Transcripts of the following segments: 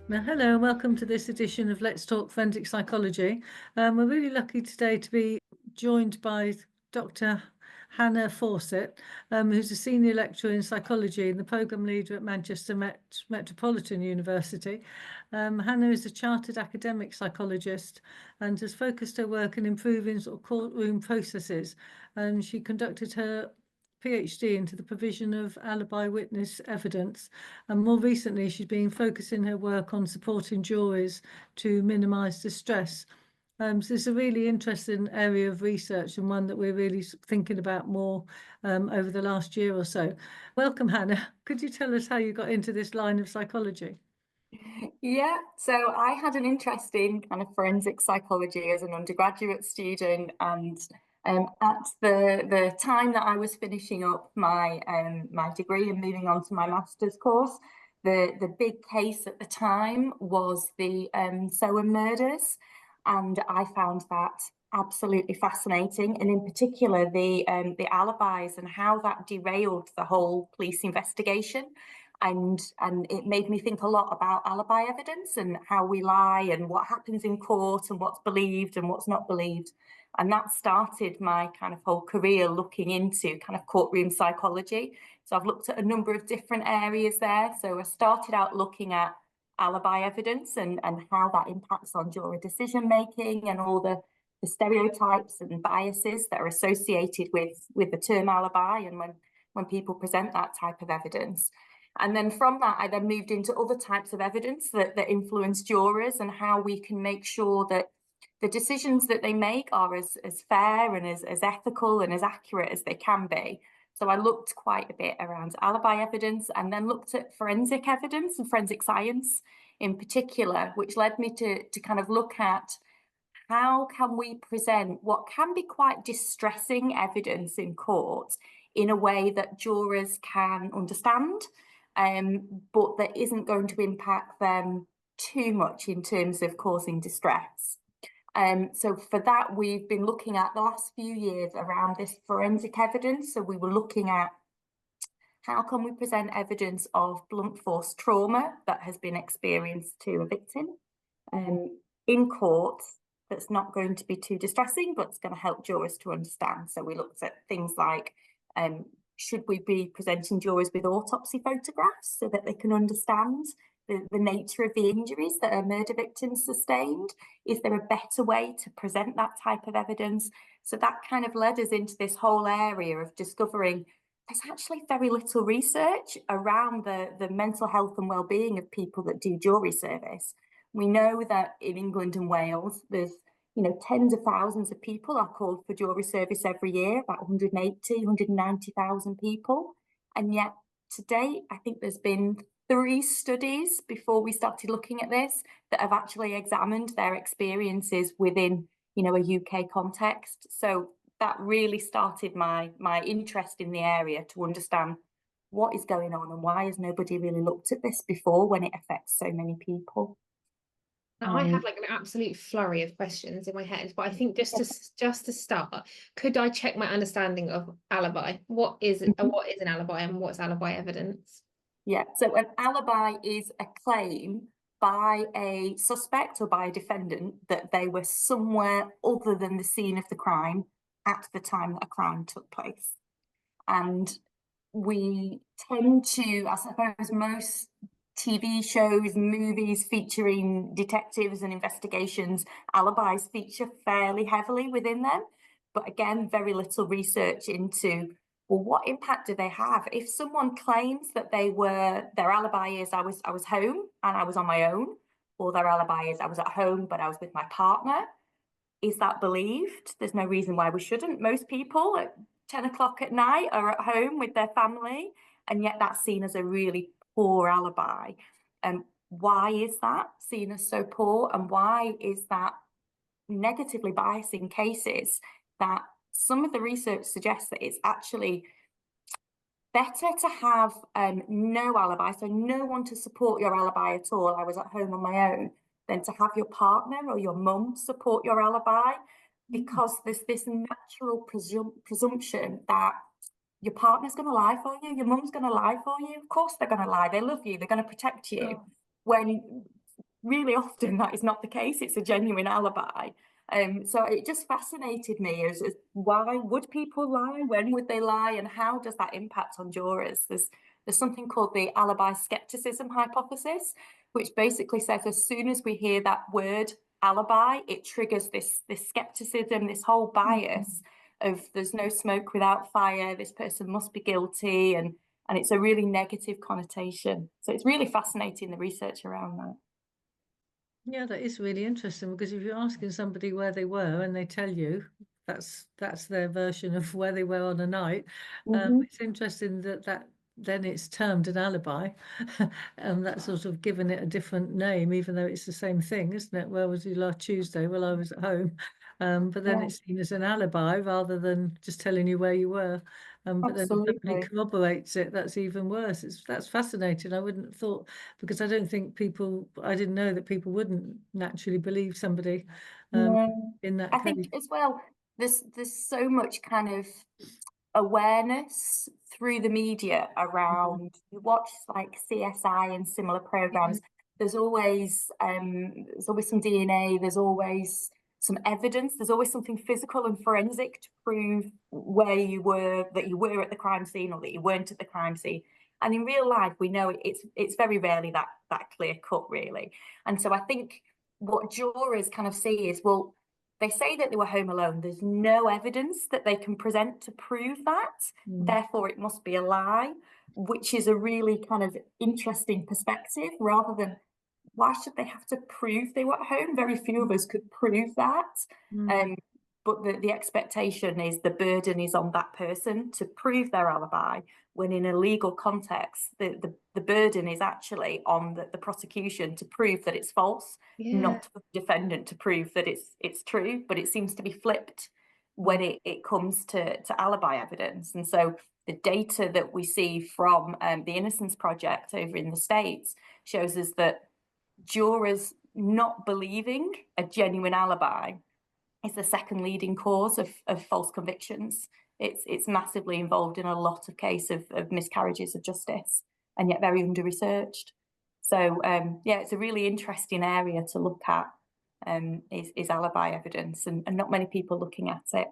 Now, hello and welcome to this edition of Let's Talk Forensic Psychology. We're really lucky today to be joined by Dr Hannah Fawcett, who's a senior lecturer in psychology and the programme leader at Manchester Metropolitan University. Hannah is a chartered academic psychologist and has focused her work on improving courtroom processes. And she conducted her PhD into the provision of alibi witness evidence, and more recently she's been focusing her work on supporting juries to minimise distress. So it's a really interesting area of research and one that we're really thinking about more over the last year or so. Welcome, Hannah. Could you tell us how you got into this line of psychology? Yeah, so I had an interest in kind of forensic psychology as an undergraduate student, and at the time that I was finishing up my degree and moving on to my master's course, the big case at the time was the Soham murders, and I found that absolutely fascinating, and in particular the alibis and how that derailed the whole police investigation. And it made me think a lot about alibi evidence and how we lie and what happens in court and what's believed and what's not believed. And that started my kind of whole career looking into kind of courtroom psychology. So I've looked at a number of different areas there. So I started out looking at alibi evidence and how that impacts on juror decision making and all the stereotypes and biases that are associated with the term alibi and when people present that type of evidence. And then from that, I then moved into other types of evidence that influence jurors and how we can make sure that the decisions that they make are as fair and as ethical and as accurate as they can be. So I looked quite a bit around alibi evidence and then looked at forensic evidence and forensic science in particular, which led me to kind of look at how can we present what can be quite distressing evidence in court in a way that jurors can understand, but that isn't going to impact them too much in terms of causing distress. So for that, we've been looking at the last few years around this forensic evidence. So we were looking at how can we present evidence of blunt force trauma that has been experienced to a victim in court that's not going to be too distressing, but it's going to help jurors to understand. So we looked at things like should we be presenting jurors with autopsy photographs so that they can understand the nature of the injuries that a murder victim sustained? Is there a better way to present that type of evidence? So that kind of led us into this whole area of discovering there's actually very little research around the mental health and well-being of people that do jury service. We know that in England and Wales, there's tens of thousands of people are called for jury service every year, about 190,000 people. And yet to date, I think there's been 3 studies before we started looking at this that have actually examined their experiences within, a UK context. So that really started my interest in the area to understand what is going on and why has nobody really looked at this before when it affects so many people. Now, I have like an absolute flurry of questions in my head, but I think just to start, could I check my understanding of alibi? What is an alibi and what's alibi evidence? Yeah, so an alibi is a claim by a suspect or by a defendant that they were somewhere other than the scene of the crime at the time that a crime took place. And we tend to, I suppose most TV shows, movies featuring detectives and investigations, alibis feature fairly heavily within them. But again, very little research into, well, what impact do they have? If someone claims that their alibi is I was home and I was on my own, or their alibi is I was at home but I was with my partner, is that believed? There's no reason why we shouldn't. Most people at 10 o'clock at night are at home with their family, and yet that's seen as a really poor alibi. Why is that seen as so poor, and why is that negatively biasing cases that some of the research suggests that it's actually better to have no alibi, so no one to support your alibi at all, I was at home on my own, than to have your partner or your mum support your alibi, because there's this natural presumption that your partner's going to lie for you, your mum's going to lie for you. Of course they're going to lie. They love you. They're going to protect you. When really often that is not the case. It's a genuine alibi. So it just fascinated me as why would people lie? When would they lie? And how does that impact on jurors? There's something called the alibi skepticism hypothesis, which basically says as soon as we hear that word alibi, it triggers this skepticism, this whole bias of there's no smoke without fire, this person must be guilty, and it's a really negative connotation. So it's really fascinating, the research around that. Yeah, that is really interesting, because if you're asking somebody where they were and they tell you that's their version of where they were on a night, it's interesting that then it's termed an alibi, and that's sort of given it a different name, even though it's the same thing, isn't it? Where was you last Tuesday? Well, I was at home. But then it's seen as an alibi rather than just telling you where you were. But then if somebody corroborates it, that's even worse. That's fascinating. I wouldn't have thought, because I didn't know that people wouldn't naturally believe somebody in that I case. think as well, there's so much kind of awareness through the media around, you watch like CSI and similar programs, there's always some DNA, there's always some evidence, there's always something physical and forensic to prove where you were, that you were at the crime scene or that you weren't at the crime scene. And in real life, we know it's very rarely that clear cut, really. And so I think what jurors kind of see is, well, they say that they were home alone. There's no evidence that they can present to prove that. Therefore, it must be a lie, which is a really kind of interesting perspective, rather than why should they have to prove they were at home? Very few of us could prove that. But the expectation is the burden is on that person to prove their alibi, when in a legal context, the burden is actually on the prosecution to prove that it's false, not the defendant to prove that it's true. But it seems to be flipped when it comes to alibi evidence. And so the data that we see from the Innocence Project over in the States shows us that jurors not believing a genuine alibi is the second leading cause of false convictions. It's massively involved in a lot of cases of miscarriages of justice, and yet very under-researched. So yeah, it's a really interesting area to look at, is alibi evidence, and not many people looking at it.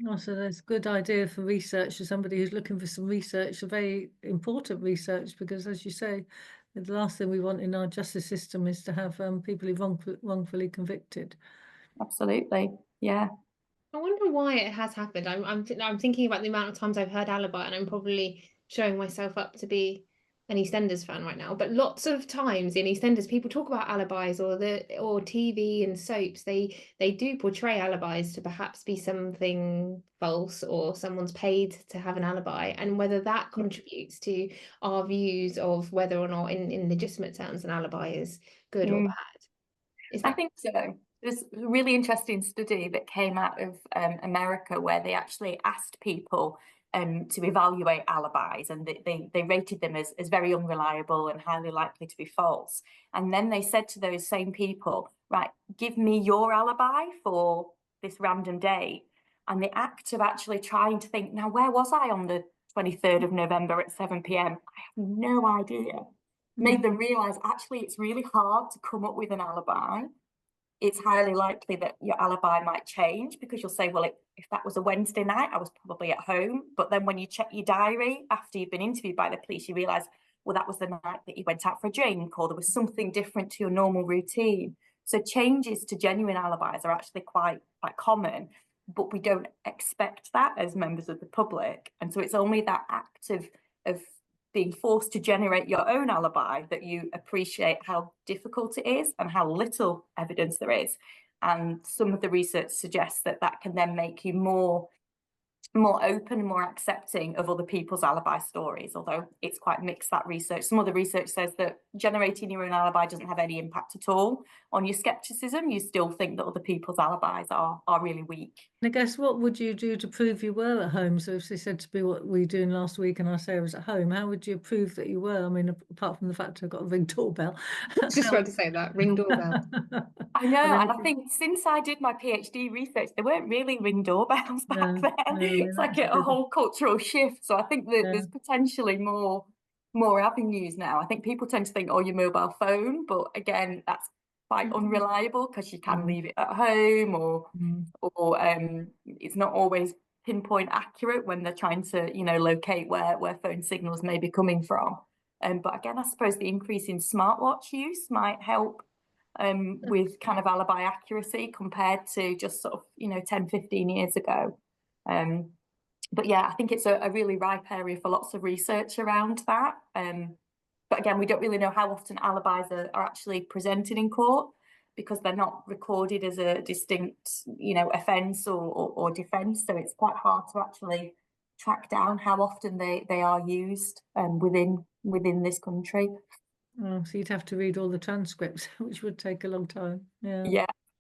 Oh, so that's a good idea for research, for somebody who's looking for some research, a very important research, because as you say, the last thing we want in our justice system is to have people wrongfully convicted. Absolutely, yeah. I wonder why it has happened. I'm thinking about the amount of times I've heard alibi, and I'm probably showing myself up to be an EastEnders fan right now. But lots of times in EastEnders, people talk about alibis, or TV and soaps. They do portray alibis to perhaps be something false, or someone's paid to have an alibi, and whether that contributes to our views of whether or not, in legitimate terms, an alibi is good or bad. I think so. There's a really interesting study that came out of America, where they actually asked people to evaluate alibis, and they rated them as very unreliable and highly likely to be false. And then they said to those same people, right, give me your alibi for this random date. And the act of actually trying to think, now, where was I on the 23rd of November at 7 p.m? I have no idea. Made them realise, actually, it's really hard to come up with an alibi. It's highly likely that your alibi might change, because you'll say, well, if that was a Wednesday night, I was probably at home. But then when you check your diary after you've been interviewed by the police, you realise, well, that was the night that you went out for a drink, or there was something different to your normal routine. So changes to genuine alibis are actually quite common, but we don't expect that as members of the public. And so it's only that act of being forced to generate your own alibi that you appreciate how difficult it is and how little evidence there is. And some of the research suggests that can then make you more open and more accepting of other people's alibi stories, although it's quite mixed, that research. Some of the research says that generating your own alibi doesn't have any impact at all on your skepticism. You still think that other people's alibis are really weak. And I guess, what would you do to prove you were at home? So if they said to me, what were you doing last week, and I say I was at home, how would you prove that you were? I mean, apart from the fact I've got a ring doorbell. Just tried to say that, ring doorbell. I know, and I think since I did my PhD research, there weren't really ring doorbells back then. It's like a whole cultural shift. So I think that there's potentially more more avenues now. I think people tend to think, oh, your mobile phone, but again, that's quite unreliable because you can leave it at home, or it's not always pinpoint accurate when they're trying to, you know, locate where phone signals may be coming from. But again, I suppose the increase in smartwatch use might help with kind of alibi accuracy compared to just sort of, you know, 10, 15 years ago. But yeah, I think it's a really ripe area for lots of research around that. But again, we don't really know how often alibis are actually presented in court, because they're not recorded as a distinct, you know, offence or defence. So it's quite hard to actually track down how often they are used within this country. Oh, so you'd have to read all the transcripts, which would take a long time.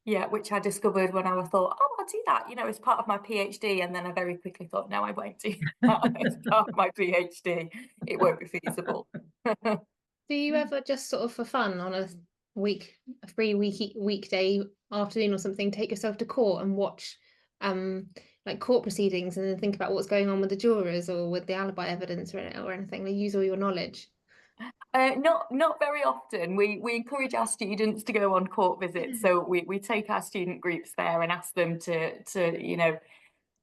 Yeah, which I discovered when I thought, oh, I'll do that, you know, as part of my PhD. And then I very quickly thought, no, I won't do that as part of my PhD. It won't be feasible. Do you ever just sort of for fun on a free weekday afternoon or something, take yourself to court and watch like court proceedings and then think about what's going on with the jurors or with the alibi evidence or anything? They use all your knowledge. Not very often. We encourage our students to go on court visits, so we take our student groups there and ask them to you know,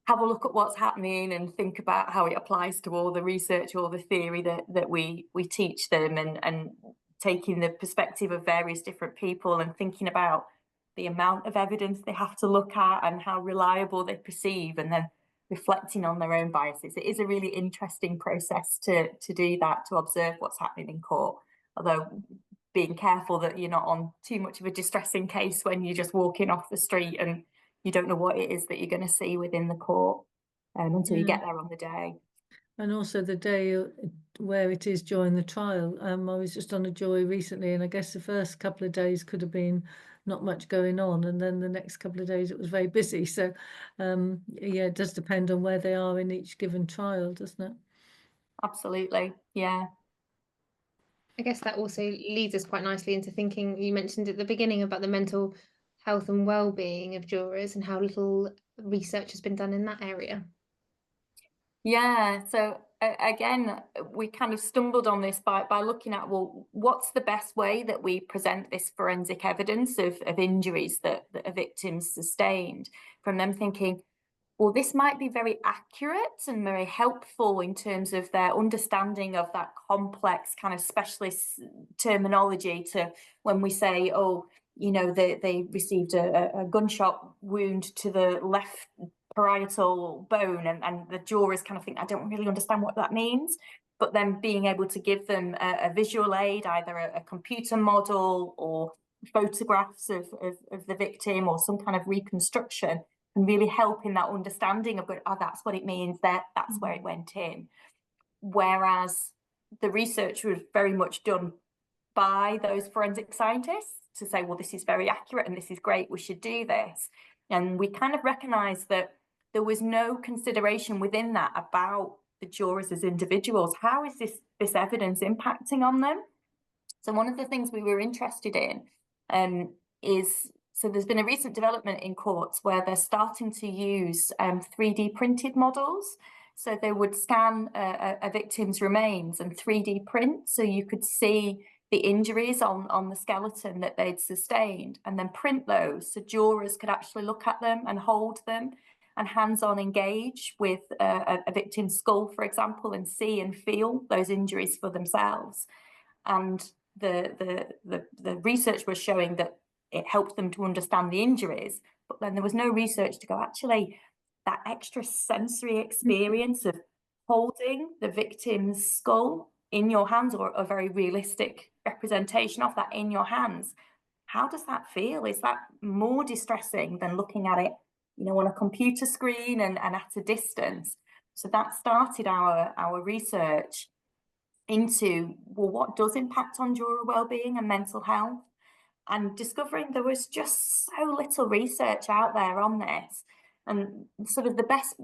have a look at what's happening and think about how it applies to all the research or the theory that we teach them, and taking the perspective of various different people and thinking about the amount of evidence they have to look at and how reliable they perceive, and then reflecting on their own biases. It is a really interesting process to do that, to observe what's happening in court, although being careful that you're not on too much of a distressing case when you're just walking off the street and you don't know what it is that you're going to see within the court until you get there on the day. And also the day where it is during the trial. I was just on a jury recently, and I guess the first couple of days could have been not much going on, and then the next couple of days it was very busy. So yeah, it does depend on where they are in each given trial, doesn't it? Absolutely, yeah. I guess that also leads us quite nicely into thinking, you mentioned at the beginning about the mental health and well-being of jurors and how little research has been done in that area. Yeah, so again, we kind of stumbled on this by looking at, well, what's the best way that we present this forensic evidence of injuries that a victim's sustained, from them thinking, well, this might be very accurate and very helpful in terms of their understanding of that complex kind of specialist terminology, to when we say, oh, you know, they received a gunshot wound to the left parietal bone, and the jurors kind of think, I don't really understand what that means. But then being able to give them a visual aid, either a computer model or photographs of the victim or some kind of reconstruction, and really help in that understanding of, oh, that's what it means, that's where it went in. Whereas the research was very much done by those forensic scientists to say, well, this is very accurate and this is great, we should do this. And we kind of recognised that there was no consideration within that about the jurors as individuals. How is this evidence impacting on them? So one of the things we were interested in is, so there's been a recent development in courts where they're starting to use 3D printed models. So they would scan a victim's remains and 3D print, so you could see the injuries on the skeleton that they'd sustained, and then print those so jurors could actually look at them and hold them and hands-on engage with a victim's skull, for example, and see and feel those injuries for themselves. And the research was showing that it helped them to understand the injuries, but then there was no research to go, actually, that extra sensory experience of holding the victim's skull in your hands, or a very realistic representation of that in your hands, how does that feel? Is that more distressing than looking at it, you know, on a computer screen and at a distance? So that started our research into, well, what does impact on juror wellbeing and mental health, and discovering there was just so little research out there on this. And sort of the best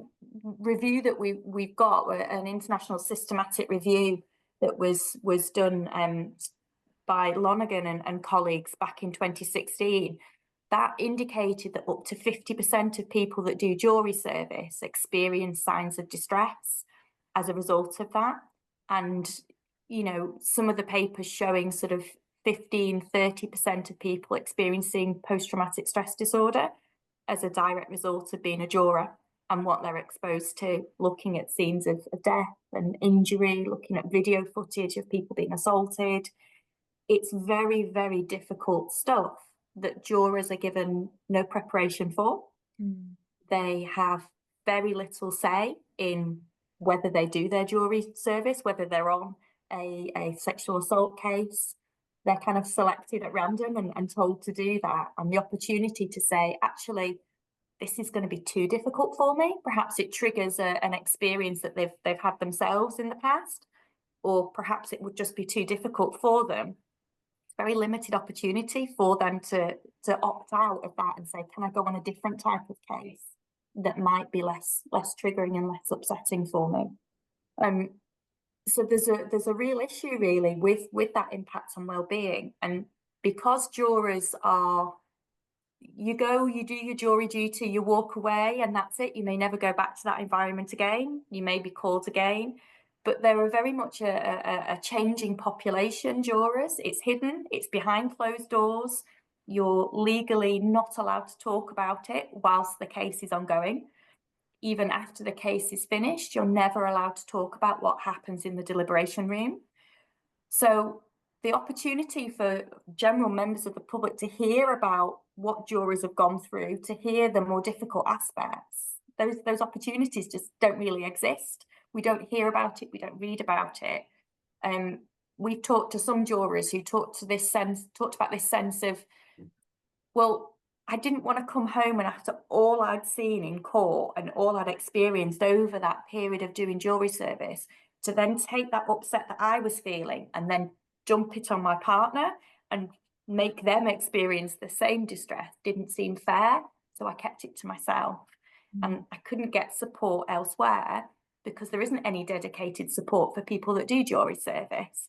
review that we've got, an international systematic review that was done by Lonergan and colleagues back in 2016, that indicated that up to 50% of people that do jury service experience signs of distress as a result of that. And you know, some of the papers showing sort of 15–30% of people experiencing post-traumatic stress disorder as a direct result of being a juror and what they're exposed to, looking at scenes of death and injury, looking at video footage of people being assaulted. It's very, very difficult stuff that jurors are given no preparation for. They have very little say in whether they do their jury service, whether they're on a sexual assault case. They're kind of selected at random and told to do that. And the opportunity to say, actually, this is going to be too difficult for me. Perhaps it triggers an experience that they've had themselves in the past, or perhaps it would just be too difficult for them. It's very limited opportunity for them to opt out of that and say, can I go on a different type of case that might be less triggering and less upsetting for me? So there's a real issue really with that impact on well-being. And because jurors are, you go, you do your jury duty, you walk away, and that's it. You may never go back to that environment again. You may be called again, but they're very much a changing population, jurors. It's hidden, it's behind closed doors. You're legally not allowed to talk about it whilst the case is ongoing. Even after the case is finished, you're never allowed to talk about what happens in the deliberation room. So the opportunity for general members of the public to hear about what jurors have gone through, to hear the more difficult aspects, those opportunities just don't really exist. We don't hear about it, we don't read about it. We've talked to some jurors who talked about this sense of, well, I didn't want to come home and after all I'd seen in court and all I'd experienced over that period of doing jury service, to then take that upset that I was feeling and then dump it on my partner and make them experience the same distress didn't seem fair. So I kept it to myself. And I couldn't get support elsewhere because there isn't any dedicated support for people that do jury service.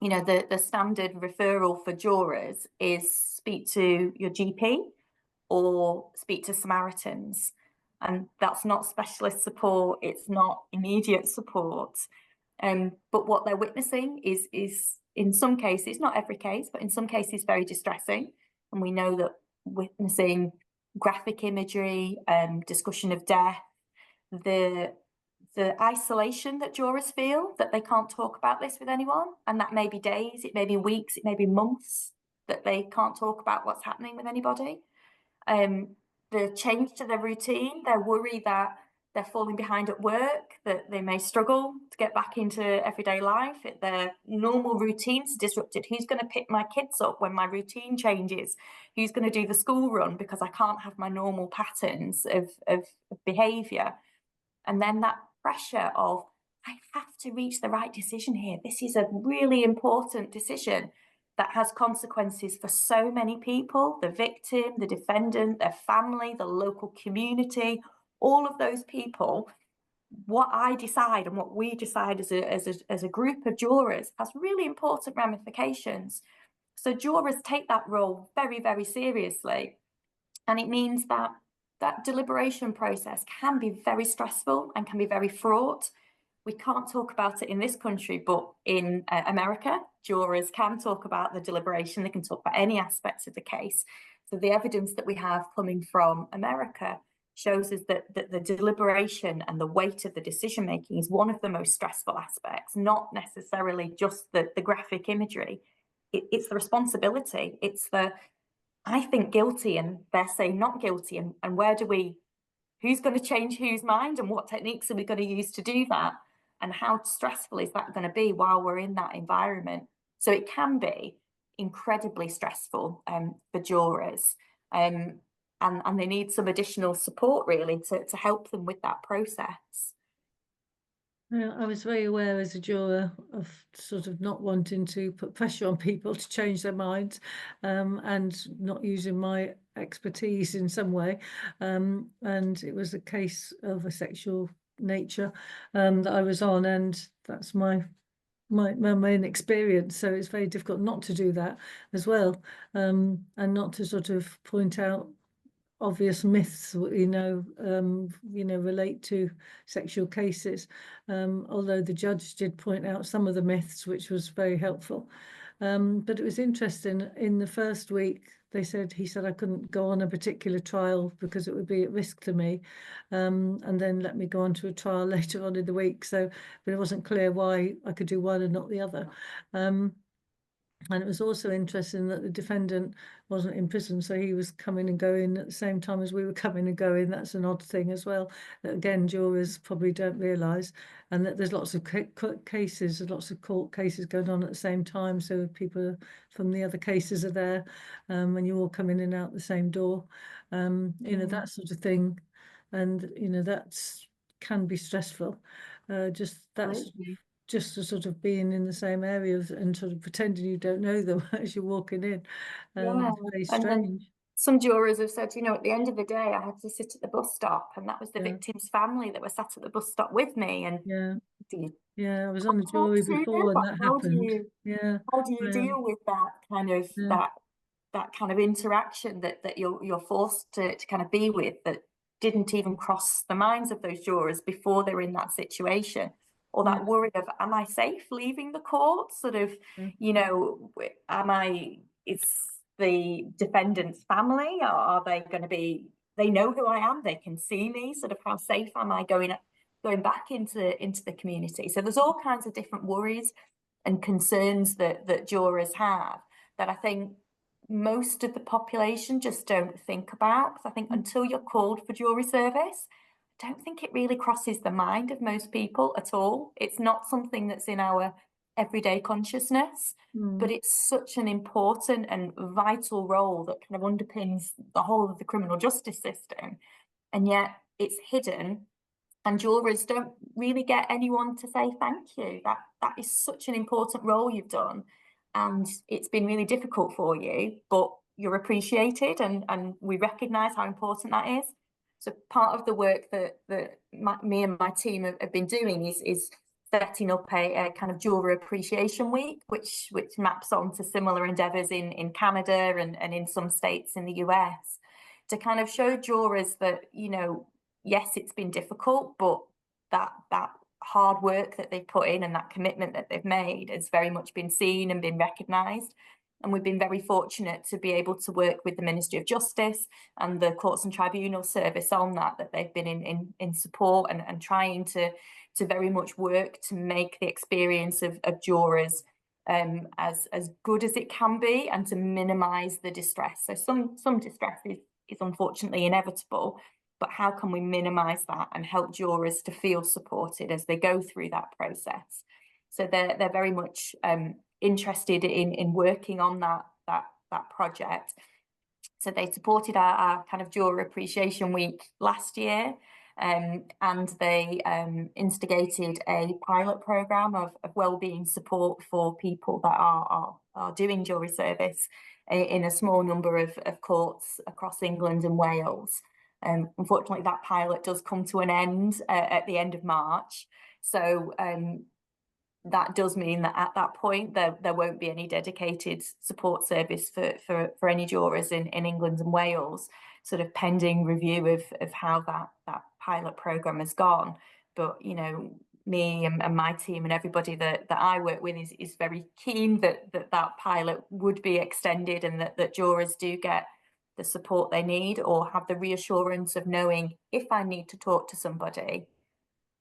You know, the standard referral for jurors is speak to your GP or speak to Samaritans. And that's not specialist support, it's not immediate support. But what they're witnessing is in some cases, not every case, but in some cases very distressing. And we know that witnessing graphic imagery, discussion of death, the isolation that jurors feel, that they can't talk about this with anyone, and that may be days, it may be weeks, it may be months that they can't talk about what's happening with anybody. The change to their routine, their worry that they're falling behind at work, that they may struggle to get back into everyday life, their normal routines disrupted. Who's going to pick my kids up when my routine changes? Who's going to do the school run because I can't have my normal patterns of behaviour? And then that pressure of, I have to reach the right decision here. This is a really important decision that has consequences for so many people, the victim, the defendant, their family, the local community, all of those people. What I decide and what we decide as a group of jurors has really important ramifications. So jurors take that role very, very seriously. And it means that that deliberation process can be very stressful and can be very fraught. We can't talk about it in this country, but in America, jurors can talk about the deliberation. They can talk about any aspects of the case. So the evidence that we have coming from America shows us that the deliberation and the weight of the decision making is one of the most stressful aspects, not necessarily just the graphic imagery. It's the responsibility. It's the, I think guilty and they're saying not guilty, and who's going to change whose mind and what techniques are we going to use to do that, and how stressful is that going to be while we're in that environment? So it can be incredibly stressful for jurors, and they need some additional support really to help them with that process. Yeah, I was very aware as a juror of sort of not wanting to put pressure on people to change their minds, and not using my expertise in some way. And it was a case of a sexual nature that I was on, and that's my main experience. So it's very difficult not to do that as well, and not to sort of point out obvious myths, relate to sexual cases. Although the judge did point out some of the myths, which was very helpful. But it was interesting. In the first week, he said I couldn't go on a particular trial because it would be at risk to me, and then let me go on to a trial later on in the week. But it wasn't clear why I could do one and not the other. And it was also interesting that the defendant wasn't in prison, so he was coming and going at the same time as we were coming and going. That's an odd thing as well, that again, jurors probably don't realise, and that there's lots of cases, lots of court cases going on at the same time, so people from the other cases are there, and you all come in and out the same door, that sort of thing. And, that's can be stressful. Just to sort of being in the same areas and sort of pretending you don't know them as you're walking in. It's very strange. Some jurors have said, at the end of the day, I had to sit at the bus stop, and that was the Yeah. victim's family that were sat at the bus stop with me. And I was on the jury before when that happened. How do you deal with that kind of that kind of interaction that you're forced to kind of be with, that didn't even cross the minds of those jurors before they're in that situation? Or that worry of, am I safe leaving the court? Sort of, it's the defendant's family, or are they going to be, they know who I am, they can see me, sort of how safe am I going back into the community? So there's all kinds of different worries and concerns that jurors have, that I think most of the population just don't think about. Because I think until you're called for jury service, don't think it really crosses the mind of most people at all. It's not something that's in our everyday consciousness, but it's such an important and vital role that kind of underpins the whole of the criminal justice system. And yet it's hidden, and jurors don't really get anyone to say thank you. That is such an important role you've done, and it's been really difficult for you, but you're appreciated, and we recognise how important that is. So part of the work that me and my team have been doing is setting up a kind of Juror Appreciation Week, which maps on to similar endeavours in Canada and in some states in the US, to kind of show jurors that, yes, it's been difficult, but that hard work that they've put in and that commitment that they've made has very much been seen and been recognised. And we've been very fortunate to be able to work with the Ministry of Justice and the Courts and Tribunals Service on that they've been in support and trying to very much work to make the experience of jurors as good as it can be, and to minimise the distress. So some distress is unfortunately inevitable, but how can we minimise that and help jurors to feel supported as they go through that process? So they're very much interested in working on that project. So they supported our kind of Juror Appreciation Week last year, and they instigated a pilot programme of wellbeing support for people that are doing jury service in a small number of courts across England and Wales. Unfortunately, that pilot does come to an end at the end of March. So that does mean that at that point there won't be any dedicated support service for any jurors in England and Wales, sort of pending review of how that pilot programme has gone. But me and my team and everybody that I work with is very keen that pilot would be extended, and that jurors do get the support they need, or have the reassurance of knowing, if I need to talk to somebody,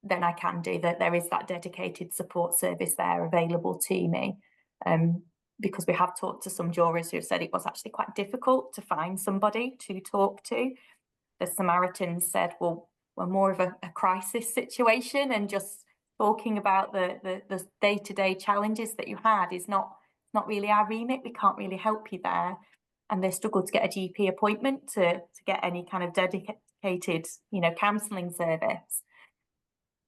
then I can do that. There is that dedicated support service there available to me, because we have talked to some jurors who have said it was actually quite difficult to find somebody to talk to. The Samaritans said, well, we're more of a crisis situation, and just talking about the day-to-day challenges that you had is not really our remit. We can't really help you there. And they struggled to get a GP appointment to get any kind of dedicated, counselling service.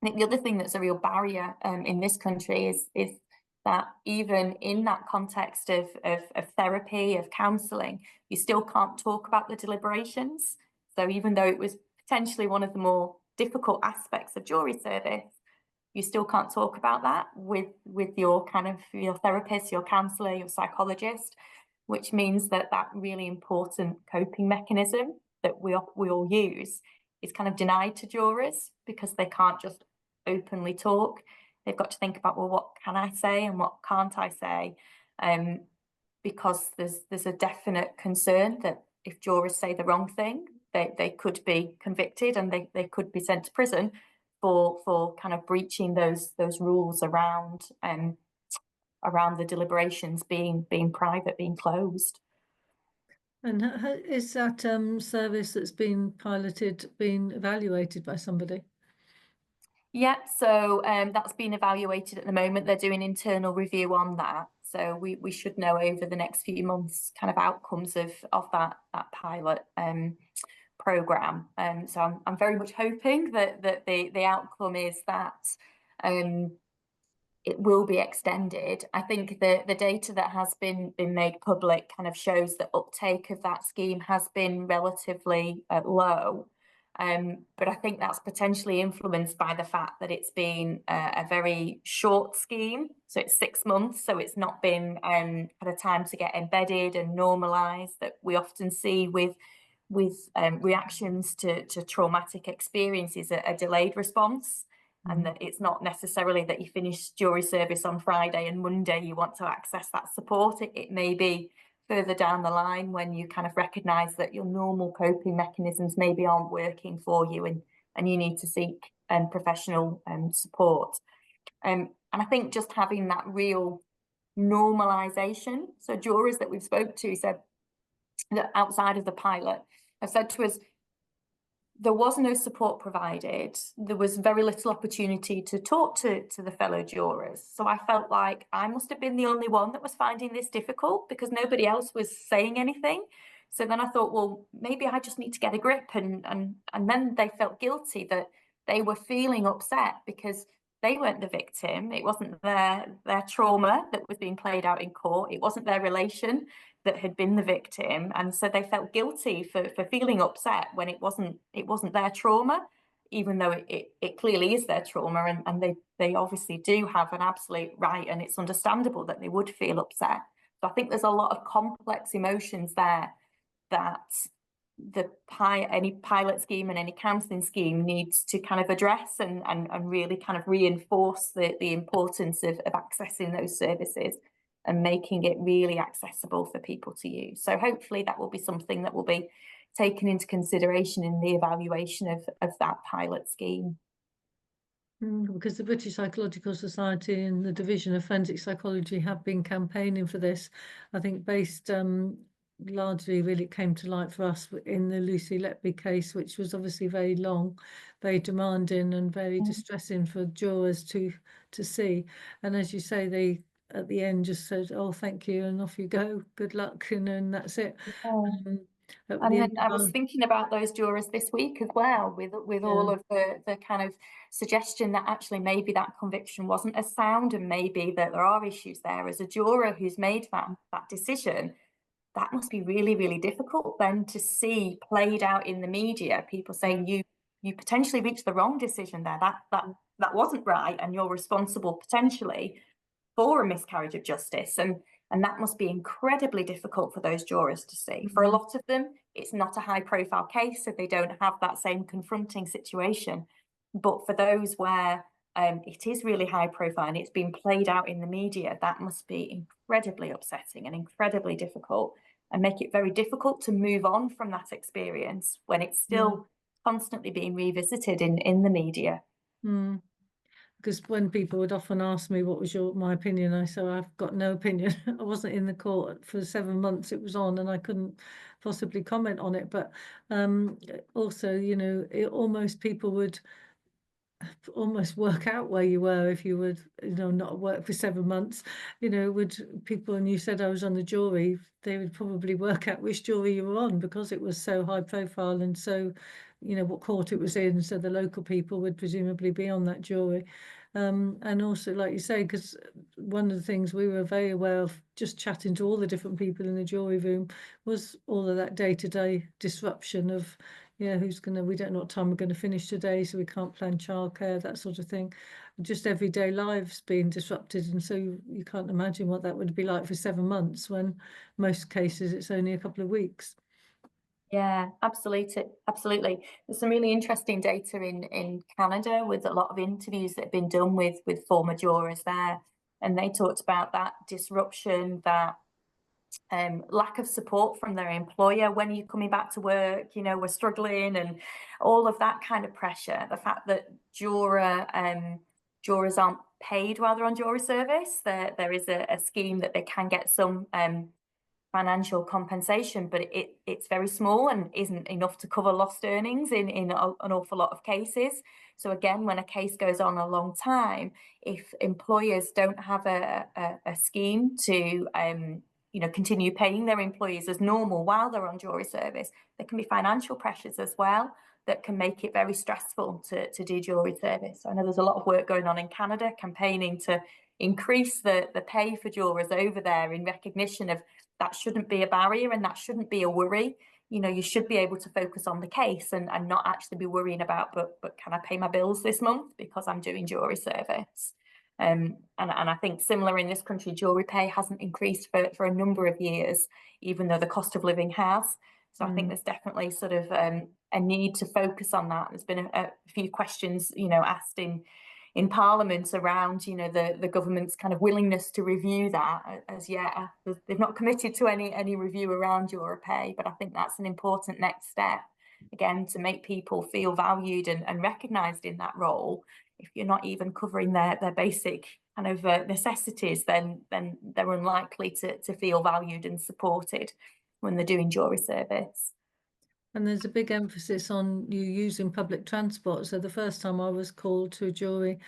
I think the other thing that's a real barrier in this country is that even in that context of therapy, of counselling, you still can't talk about the deliberations. So even though it was potentially one of the more difficult aspects of jury service, you still can't talk about that with your therapist, your counsellor, your psychologist, which means that really important coping mechanism that we all use is kind of denied to jurors because they can't just openly talk. They've got to think about, well, what can I say and what can't I say? Because there's a definite concern that if jurors say the wrong thing, they could be convicted and they could be sent to prison for kind of breaching those rules around the deliberations being private, being closed. And is that service that's been piloted been evaluated by somebody? Yeah, so that's been evaluated at the moment. They're doing internal review on that. So we should know over the next few months kind of outcomes of that pilot programme. So I'm very much hoping that the outcome is that it will be extended. I think the data that has been made public kind of shows that uptake of that scheme has been relatively low. But I think that's potentially influenced by the fact that it's been a very short scheme. So it's 6 months. So it's not been had a time to get embedded and normalised that we often see with reactions to traumatic experiences, a delayed response. And that it's not necessarily that you finish jury service on Friday and Monday you want to access that support. It may be further down the line when you kind of recognise that your normal coping mechanisms maybe aren't working for you and you need to seek professional support. And I think just having that real normalisation. So jurors that we've spoke to said that outside of the pilot have said to us, there was no support provided. There was very little opportunity to talk to the fellow jurors. So I felt like I must have been the only one that was finding this difficult because nobody else was saying anything. So then I thought, well, maybe I just need to get a grip. And then they felt guilty that they were feeling upset because they weren't the victim. It wasn't their trauma that was being played out in court. It wasn't their relation that had been the victim, and so they felt guilty for feeling upset when it wasn't their trauma, even though it clearly is their trauma, and they obviously do have an absolute right, and it's understandable that they would feel upset. So I think there's a lot of complex emotions there that any pilot scheme and any counselling scheme needs to kind of address and really kind of reinforce the importance of accessing those services and making it really accessible for people to use. So hopefully that will be something that will be taken into consideration in the evaluation of that pilot scheme. Because the British Psychological Society and the Division of Forensic Psychology have been campaigning for this, I think based largely really came to light for us in the Lucy Letby case, which was obviously very long, very demanding and very distressing for jurors to see. And as you say, they at the end just said, oh, thank you, and off you go, good luck, and that's it. And then I was thinking about those jurors this week as well, with all of the kind of suggestion that actually maybe that conviction wasn't as sound, and maybe that there are issues there. As a juror who's made that that that must be really, really difficult then to see played out in the media, people saying you potentially reached the wrong decision there, that wasn't right, and you're responsible potentially for a miscarriage of justice. And that must be incredibly difficult for those jurors to see. For a lot of them, it's not a high profile case, so they don't have that same confronting situation. But for those where it is really high profile and it's been played out in the media, that must be incredibly upsetting and incredibly difficult, and make it very difficult to move on from that experience when it's still constantly being revisited in the media. Because when people would often ask me what was my opinion, I say I've got no opinion. I wasn't in the court for 7 months it was on, and I couldn't possibly comment on it. But also, you know, almost people would almost work out where you were if you would, you know, not work for 7 months. You know, would people, and you said I was on the jury, they would probably work out which jury you were on because it was so high profile and so, you know, what court it was in. So the local people would presumably be on that jury. And also, like you say, because one of the things we were very aware of just chatting to all the different people in the jury room was all of that day-to-day disruption of, yeah, we don't know what time we're going to finish today, so we can't plan childcare, that sort of thing. Just everyday lives being disrupted. And so you can't imagine what that would be like for 7 months when most cases it's only a couple of weeks. Yeah, absolutely. There's some really interesting data in Canada with a lot of interviews that have been done with former jurors there, and they talked about that disruption, that lack of support from their employer when you're coming back to work, you know, we're struggling, and all of that kind of pressure. The fact that jurors aren't paid while they're on jury service. There is a scheme that they can get some financial compensation, but it's very small and isn't enough to cover lost earnings in an awful lot of cases. So again, when a case goes on a long time, if employers don't have a scheme to continue paying their employees as normal while they're on jury service, there can be financial pressures as well that can make it very stressful to do jury service. So I know there's a lot of work going on in Canada campaigning to increase the pay for jurors over there, in recognition of that shouldn't be a barrier and that shouldn't be a worry. You know, you should be able to focus on the case and not actually be worrying about, but can I pay my bills this month because I'm doing jury service? And I think similar in this country, jury pay hasn't increased for a number of years, even though the cost of living has. So I think there's definitely sort of a need to focus on that. There's been a few questions, you know, asked in Parliament around, you know, the government's kind of willingness to review that. As yet, they've not committed to any review around juror pay, but I think that's an important next step, again, to make people feel valued and recognised in that role. If you're not even covering their basic kind of necessities, then they're unlikely to feel valued and supported when they're doing jury service. And there's a big emphasis on you using public transport. So the first time I was called to a jury,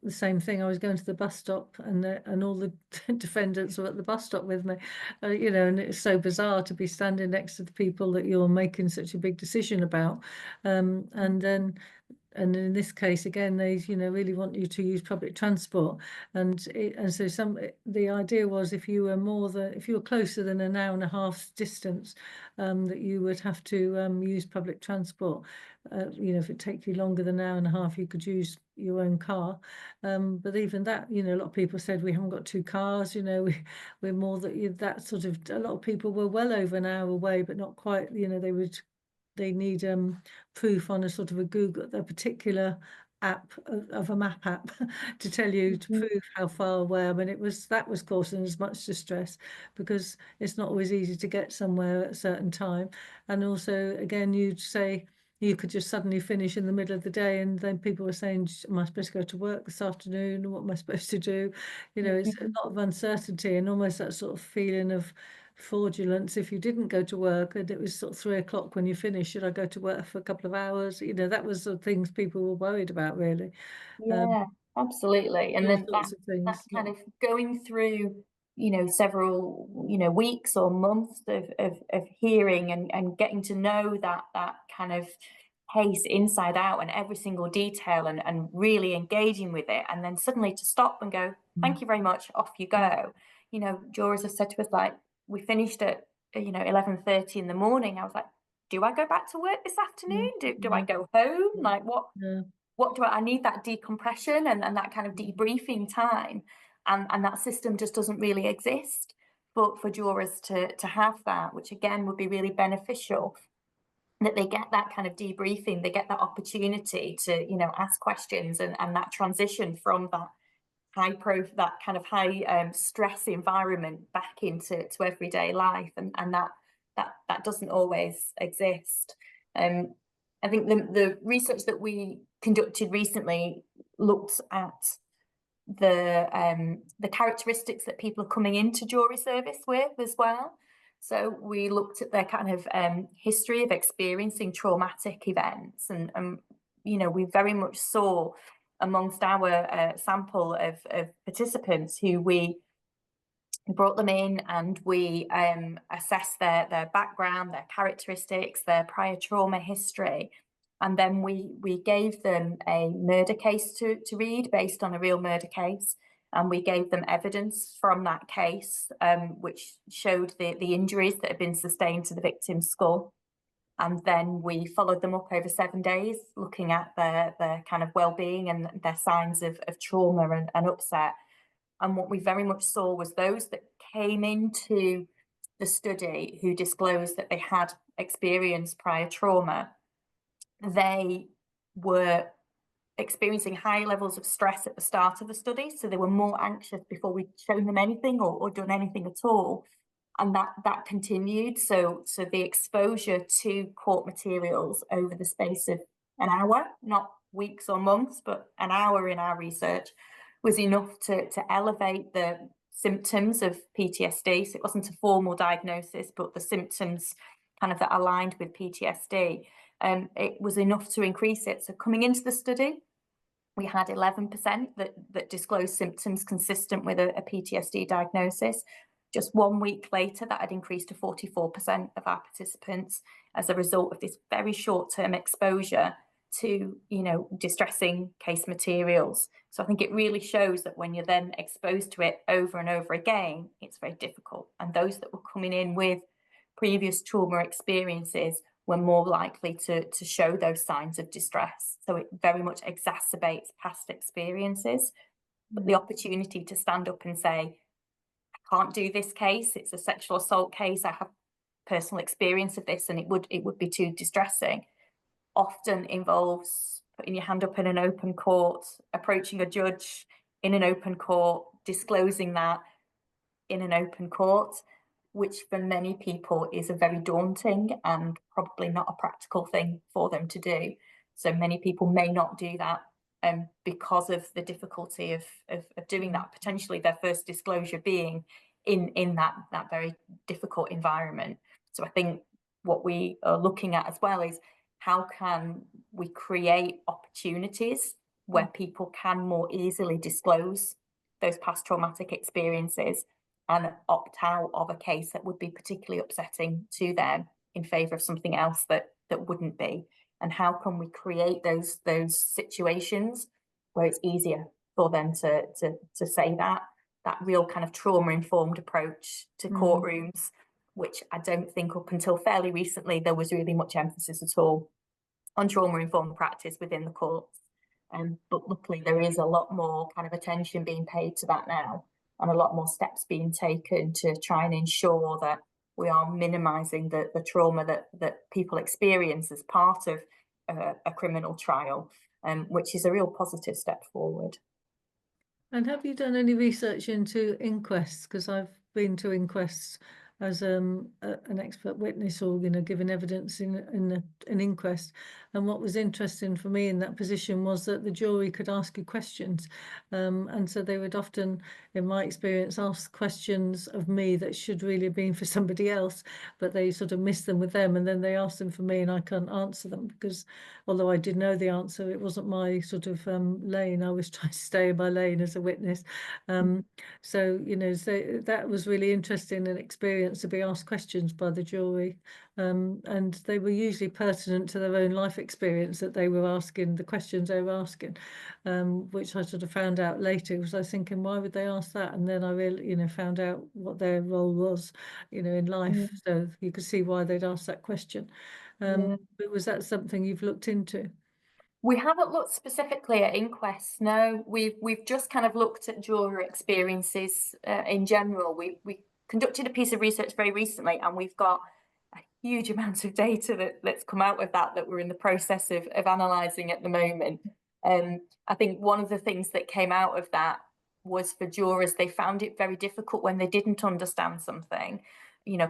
the same thing. I was going to the bus stop, and all the defendants were at the bus stop with me. You know, and it's so bizarre to be standing next to the people that you're making such a big decision about. And in this case, again, they, you know, really want you to use public transport, and so the idea was if you were closer than an hour and a half distance, that you would have to use public transport. You know, if it takes you longer than an hour and a half, you could use your own car. But even that, you know, a lot of people said we haven't got two cars. You know, we're more that sort of. A lot of people were well over an hour away, but not quite. You know, they need proof on a sort of a particular app of a map app to tell you to prove how far away. I mean, that was causing as much distress because it's not always easy to get somewhere at a certain time. And also, again, you'd say you could just suddenly finish in the middle of the day, and then people were saying, am I supposed to go to work this afternoon? What am I supposed to do? You know, it's a lot of uncertainty and almost that sort of feeling of fraudulence if you didn't go to work and it was sort of 3 o'clock when you finished. Should I go to work for a couple of hours? You know, that was the things people were worried about, really. Yeah, absolutely. And then that kind of going through, you know, several, you know, weeks or months of hearing and getting to know that kind of case inside out and every single detail and really engaging with it, and then suddenly to stop and go, thank you very much, off you go. You know, jurors have said to us, like, we finished at 11:30 in the morning. I was like, do I go back to work this afternoon? Do I go home? Like, what do I need? That decompression and that kind of debriefing time, and that system just doesn't really exist for jurors to have that, which again would be really beneficial, that they get that kind of debriefing, they get that opportunity to, you know, ask questions, and that transition from that that kind of high stress environment back into everyday life, and that doesn't always exist. I think the research that we conducted recently looked at the characteristics that people are coming into jury service with as well. So we looked at their kind of history of experiencing traumatic events, and you know, we very much saw amongst our sample of participants who we brought them in, and we assessed their background, their characteristics, their prior trauma history, and then we gave them a murder case to read based on a real murder case, and we gave them evidence from that case, which showed the injuries that had been sustained to the victim's skull. And then we followed them up over 7 days, looking at their kind of well-being and their signs of trauma and upset. And what we very much saw was those that came into the study who disclosed that they had experienced prior trauma, they were experiencing high levels of stress at the start of the study. So they were more anxious before we'd shown them anything or done anything at all. And that continued. So the exposure to court materials over the space of an hour, not weeks or months, but an hour in our research, was enough to elevate the symptoms of PTSD. So it wasn't a formal diagnosis, but the symptoms kind of that aligned with PTSD. It was enough to increase it. So coming into the study, we had 11% that disclosed symptoms consistent with a PTSD diagnosis. Just 1 week later, that had increased to 44% of our participants as a result of this very short-term exposure to, distressing case materials. So I think it really shows that when you're then exposed to it over and over again, it's very difficult. And those that were coming in with previous trauma experiences were more likely to show those signs of distress. So it very much exacerbates past experiences. But the opportunity to stand up and say, I can't do this case, it's a sexual assault case, I have personal experience of this, and it would be too distressing, often involves putting your hand up in an open court, approaching a judge in an open court, disclosing that in an open court, which for many people is a very daunting and probably not a practical thing for them to do. So many people may not do that because of the difficulty of doing that, potentially their first disclosure being in that very difficult environment. So I think what we are looking at as well is how can we create opportunities where people can more easily disclose those past traumatic experiences and opt out of a case that would be particularly upsetting to them in favour of something else that wouldn't be. And how can we create those situations where it's easier for them to say that real kind of trauma-informed approach to courtrooms, which I don't think up until fairly recently there was really much emphasis at all on trauma-informed practice within the courts. But luckily there is a lot more kind of attention being paid to that now, and a lot more steps being taken to try and ensure that we are minimising the trauma that people experience as part of a criminal trial, which is a real positive step forward. And have you done any research into inquests? Because I've been to inquests as an expert witness, or giving evidence in an inquest. And what was interesting for me in that position was that the jury could ask you questions, and so they would often, in my experience, ask questions of me that should really have been for somebody else, but they sort of missed them with them, and then they asked them for me, and I can't answer them because, although I did know the answer, it wasn't my sort of lane. I was trying to stay in my lane as a witness. So that was really interesting, an experience to be asked questions by the jury, and they were usually pertinent to their own life experience that they were asking, the questions they were asking, which I sort of found out later, because I was thinking, why would they ask that? And then I really found out what their role was in life. So you could see why they'd ask that question. But was that something you've looked into? We haven't looked specifically at inquests. No, we've just kind of looked at juror experiences in general. We conducted a piece of research very recently, and we've got a huge amount of data that's come out of that we're in the process of analysing at the moment. I think one of the things that came out of that was, for jurors, they found it very difficult when they didn't understand something.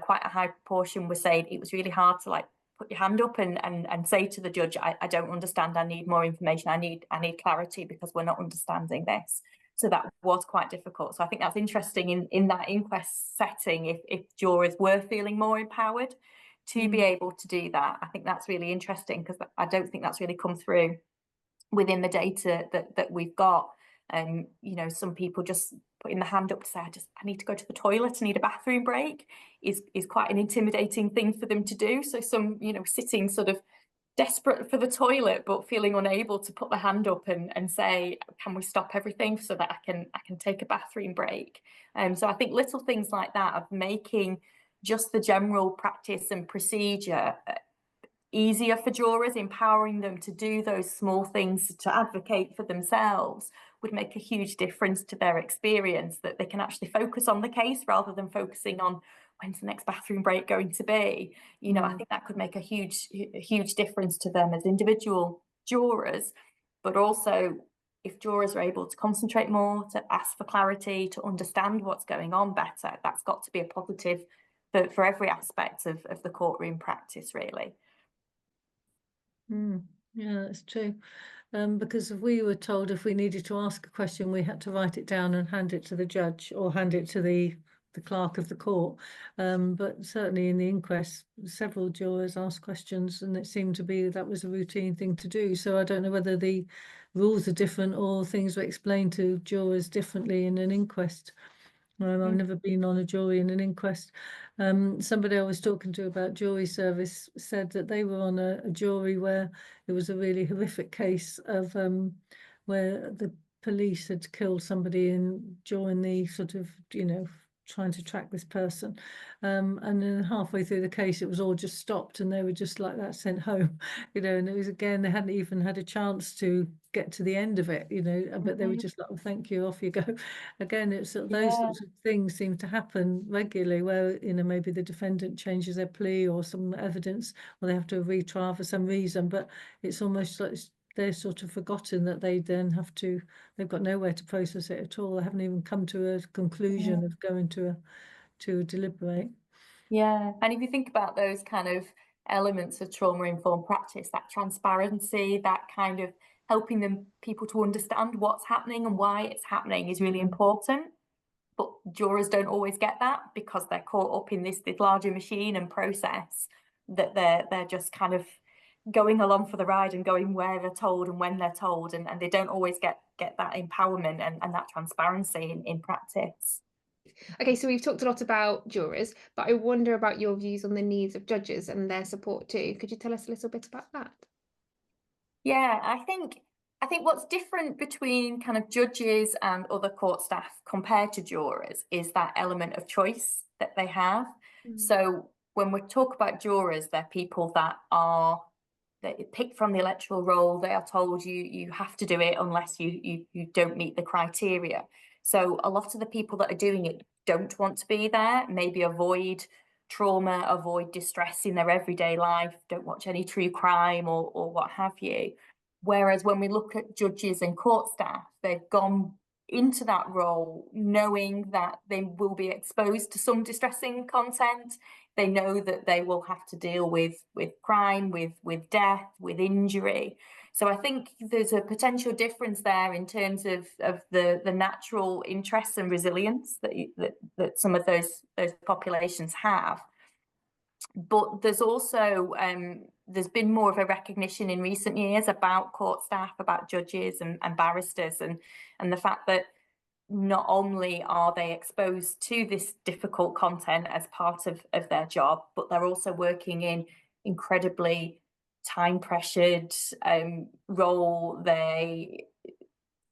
Quite a high proportion were saying it was really hard to put your hand up and say to the judge, I don't understand, I need more information, I need clarity because we're not understanding this. So that was quite difficult. So I think that's interesting in that inquest setting, if jurors were feeling more empowered to be able to do that. I think that's really interesting, because I don't think that's really come through within the data that we've got. Some people just putting the hand up to say, I need to go to the toilet, I need a bathroom break, is quite an intimidating thing for them to do. So some, sitting sort of desperate for the toilet, but feeling unable to put the hand up and say, can we stop everything so that I can take a bathroom break? So I think little things like that, of making just the general practice and procedure easier for jurors, empowering them to do those small things to advocate for themselves, would make a huge difference to their experience, that they can actually focus on the case rather than focusing on when's the next bathroom break going to be? You know, I think that could make a huge difference to them as individual jurors, but also if jurors are able to concentrate more, to ask for clarity, to understand what's going on better, that's got to be a positive for every aspect of the courtroom practice, really. Yeah, that's true. Because if we were told if we needed to ask a question, we had to write it down and hand it to the judge or hand it to the clerk of the court. But certainly in the inquest, several jurors asked questions, and it seemed to be that was a routine thing to do. So I don't know whether the rules are different or things were explained to jurors differently in an inquest. I've never been on a jury in an inquest. Somebody I was talking to about jury service said that they were on a jury where it was a really horrific case of where the police had killed somebody during the sort of, trying to track this person. And then halfway through the case, it was all just stopped and they were just like that sent home, and it was, again, they hadn't even had a chance to get to the end of it, but they were just like, oh, thank you, off you go. Again, it's sort of those sorts of things seem to happen regularly where, maybe the defendant changes their plea or some evidence, or they have to retrial for some reason, but it's almost like they're sort of forgotten that they then they've got nowhere to process it at all. They haven't even come to a conclusion of going to deliberate. Yeah, and if you think about those kind of elements of trauma-informed practice, that transparency, that kind of helping people to understand what's happening and why it's happening is really important. But jurors don't always get that because they're caught up in this larger machine and process that they're just kind of going along for the ride and going where they're told and when they're told, and they don't always get that empowerment and that transparency in practice. Okay, so we've talked a lot about jurors, but I wonder about your views on the needs of judges and their support too. Could you tell us a little bit about that? Yeah, I think what's different between kind of judges and other court staff compared to jurors is that element of choice that they have. So when we talk about jurors, they're people that are picked from the electoral roll. They are told you have to do it unless you don't meet the criteria. So a lot of the people that are doing it don't want to be there, maybe avoid trauma, avoid distress in their everyday life, don't watch any true crime or what have you. Whereas when we look at judges and court staff, they've gone into that role knowing that they will be exposed to some distressing content. They know that they will have to deal with crime, with death, with injury. So I think there's a potential difference there in terms of the natural interests and resilience that some of those populations have. But there's also there's been more of a recognition in recent years about court staff, about judges and barristers, and the fact that not only are they exposed to this difficult content as part of their job, but they're also working in incredibly time pressured role. They're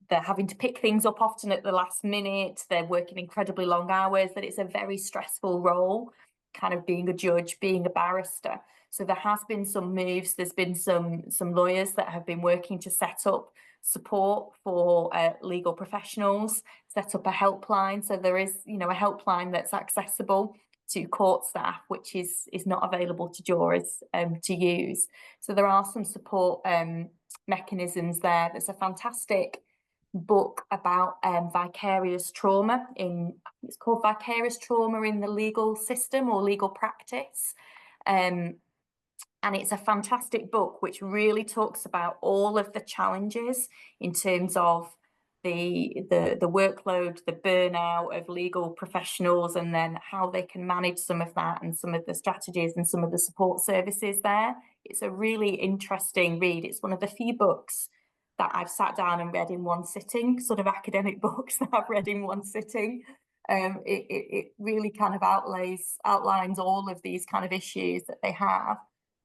having to pick things up often at the last minute. They're working incredibly long hours, that it's a very stressful role, kind of being a judge, being a barrister. So there has been some moves. There's been some lawyers that have been working to set up support for legal professionals, set up a helpline. So there is, a helpline that's accessible to court staff, which is not available to jurors to use. So there are some support mechanisms there. There's a fantastic book about vicarious trauma it's called Vicarious Trauma in the Legal System or Legal Practice. And it's a fantastic book which really talks about all of the challenges in terms of the workload, the burnout of legal professionals, and then how they can manage some of that and some of the strategies and some of the support services there. It's a really interesting read. It's one of the few books that I've sat down and read in one sitting, sort of academic books that I've read in one sitting. It really kind of outlines all of these kind of issues that they have.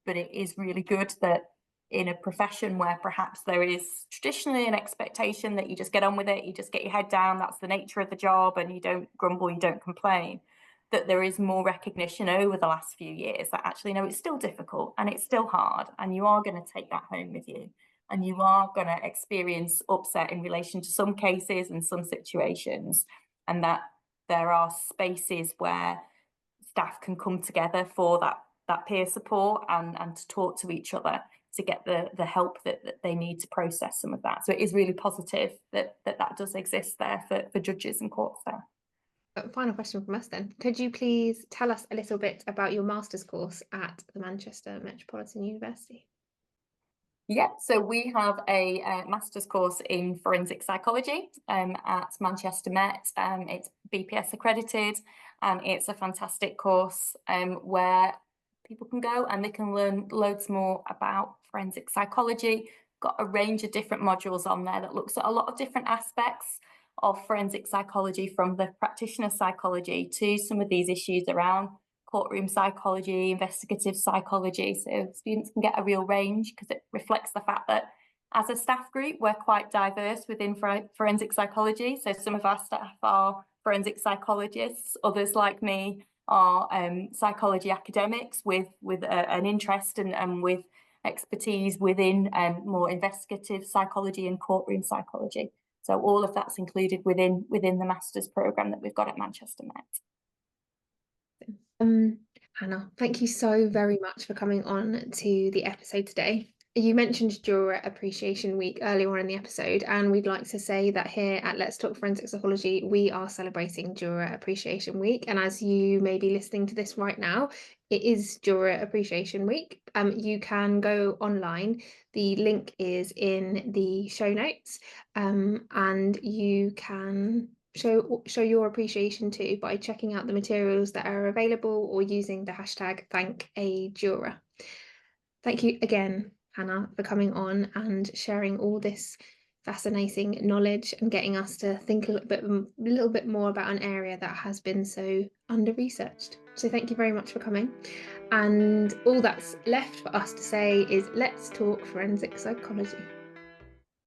But it is really good that in a profession where perhaps there is traditionally an expectation that you just get on with it, you just get your head down, that's the nature of the job, and you don't grumble, you don't complain, that there is more recognition over the last few years that actually, no, it's still difficult and it's still hard, and you are going to take that home with you, and you are going to experience upset in relation to some cases and some situations, and that there are spaces where staff can come together for that peer support and to talk to each other to get the help that they need to process some of that. So it is really positive that does exist there for judges and court staff. Final question from us then. Could you please tell us a little bit about your master's course at the Manchester Metropolitan University? Yeah, so we have a master's course in forensic psychology at Manchester Met. It's BPS accredited, and it's a fantastic course where people can go and they can learn loads more about forensic psychology. Got a range of different modules on there that looks at a lot of different aspects of forensic psychology, from the practitioner psychology to some of these issues around courtroom psychology, investigative psychology. So students can get a real range, because it reflects the fact that as a staff group, we're quite diverse within forensic psychology. So some of our staff are forensic psychologists, others like me are psychology academics with an interest and with expertise within more investigative psychology and courtroom psychology. So all of that's included within the master's programme that we've got at Manchester Met. Hannah, thank you so very much for coming on to the episode today. You mentioned Juror Appreciation Week earlier on in the episode, and we'd like to say that here at Let's Talk Forensic Psychology, we are celebrating Juror Appreciation Week. And as you may be listening to this right now, it is Juror Appreciation Week. You can go online. The link is in the show notes, and you can show your appreciation too by checking out the materials that are available or using the hashtag #ThankAJuror. Thank you again, Hannah, for coming on and sharing all this fascinating knowledge and getting us to think a little bit more about an area that has been so under-researched. So thank you very much for coming. And all that's left for us to say is let's talk forensic psychology.